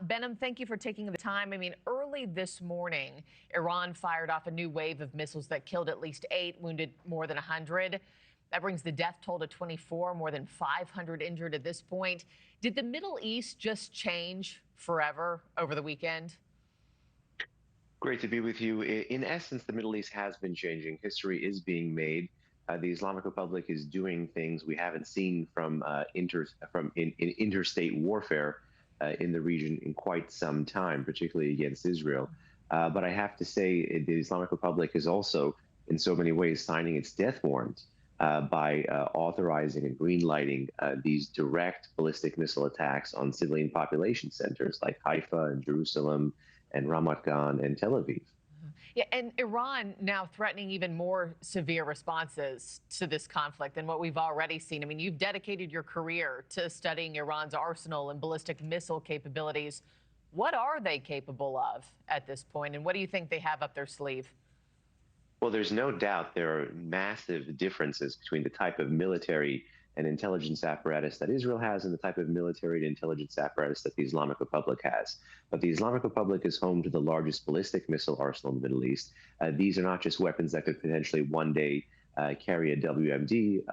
Behnam, thank you for taking the time. I mean, early this morning, Iran fired off a new wave of missiles that killed at least 8, wounded more than 100. That brings the death toll to 24, more than 500 injured at this point. Did the Middle East just change forever over the weekend? Great to be with you. In essence, the Middle East has been changing. History is being made. The Islamic Republic is doing things we haven't seen from interstate warfare in the region in quite some time, particularly against Israel. But I have to say, the Islamic Republic is also, in so many ways, signing its death warrant by authorizing and greenlighting these direct ballistic missile attacks on civilian population centers like Haifa and Jerusalem and Ramat Gan and Tel Aviv. Yeah, and Iran now threatening even more severe responses to this conflict than what we've already seen. I mean, you've dedicated your career to studying Iran's arsenal and ballistic missile capabilities. What are they capable of at this point, and what do you think they have up their sleeve? Well, there's no doubt there are massive differences between the type of military and intelligence apparatus that Israel has and the type of military and intelligence apparatus that the Islamic Republic has. But the Islamic Republic is home to the largest ballistic missile arsenal in the Middle East. These are not just weapons that could potentially one day carry a WMD,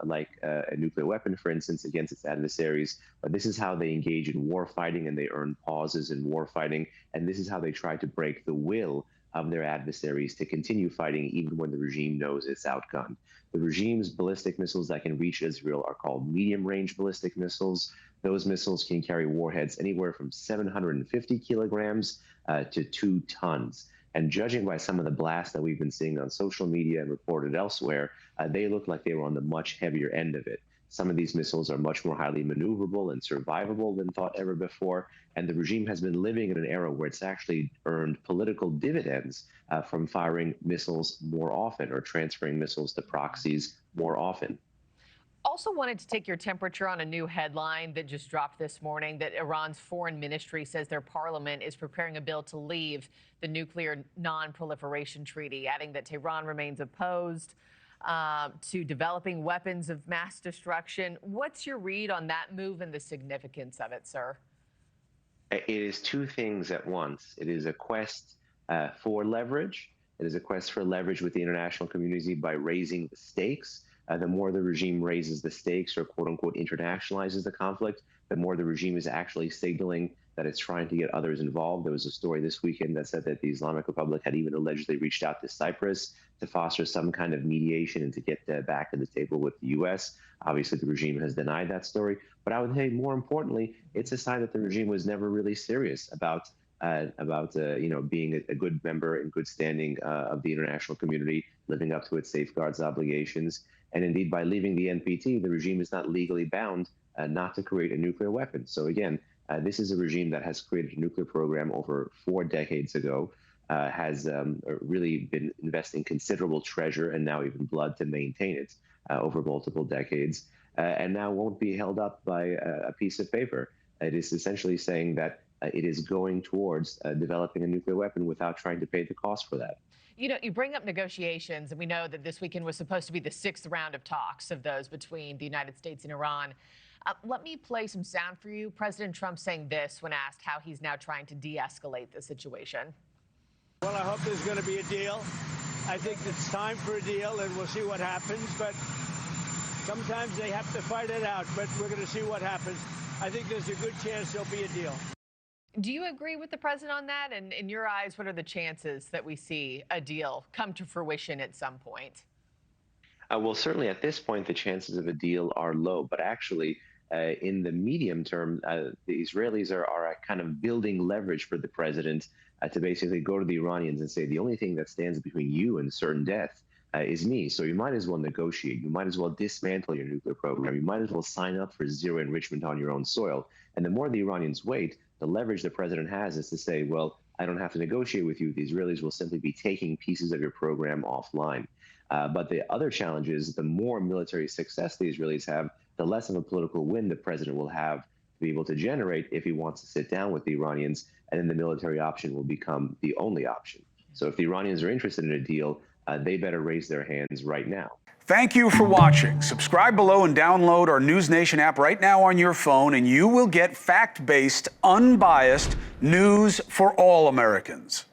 like a nuclear weapon, for instance, against its adversaries. But this is how they engage in war fighting, and they earn pauses in war fighting. And this is how they try to break the will of their adversaries to continue fighting even when the regime knows it's outgunned. The regime's ballistic missiles that can reach Israel are called medium-range ballistic missiles. Those missiles can carry warheads anywhere from 750 kilograms to 2 tons. And judging by some of the blasts that we've been seeing on social media and reported elsewhere, they look like they were on the much heavier end of it. Some of these missiles are much more highly maneuverable and survivable than thought ever before. And the regime has been living in an era where it's actually earned political dividends from firing missiles more often or transferring missiles to proxies more often. Also wanted to take your temperature on a new headline that just dropped this morning that Iran's foreign ministry says their parliament is preparing a bill to leave the nuclear non-proliferation treaty, adding that Tehran remains opposed to developing weapons of mass destruction. What's your read on that move and the significance of it, sir? It is two things at once. It is a quest for leverage. It is a quest for leverage with the international community by raising the stakes. The more the regime raises the stakes or quote unquote internationalizes the conflict, the more the regime is actually signaling that it's trying to get others involved. There was a story this weekend that said that the Islamic Republic had even allegedly reached out to Cyprus to foster some kind of mediation and to get back to the table with the U.S. Obviously, the regime has denied that story. But I would say more importantly, it's a sign that the regime was never really serious about being a good member in good standing of the international community, living up to its safeguards obligations. And indeed, by leaving the NPT, the regime is not legally bound not to create a nuclear weapon. So again, this is a regime that has created a nuclear program over 4 decades ago, has really been investing considerable treasure and now even blood to maintain it over multiple decades, and now won't be held up by a piece of paper. It is essentially saying that it is going towards developing a nuclear weapon without trying to pay the cost for that. You know, you bring up negotiations, and we know that this weekend was supposed to be the 6th round of talks of those between the United States and Iran. Let me play some sound for you. President Trump saying this when asked how he's now trying to de-escalate the situation. Well, I hope there's going to be a deal. I think it's time for a deal, and we'll see what happens. But sometimes they have to fight it out, but we're going to see what happens. I think there's a good chance there'll be a deal. Do you agree with the president on that? And in your eyes, what are the chances that we see a deal come to fruition at some point? Well, certainly at this point, the chances of a deal are low. But actually, in the medium term, the Israelis are kind of building leverage for the president to basically go to the Iranians and say, the only thing that stands between you and certain death is me. So you might as well negotiate. You might as well dismantle your nuclear program. You might as well sign up for zero enrichment on your own soil. And the more the Iranians wait, the leverage the president has is to say, well, I don't have to negotiate with you. The Israelis will simply be taking pieces of your program offline. But the other challenge is the more military success the Israelis have, the less of a political win the president will have to be able to generate if he wants to sit down with the Iranians, and then the military option will become the only option. So if the Iranians are interested in a deal, they better raise their hands right now. Thank you for watching. Subscribe below and download our NewsNation app right now on your phone, and you will get fact-based, unbiased news for all Americans.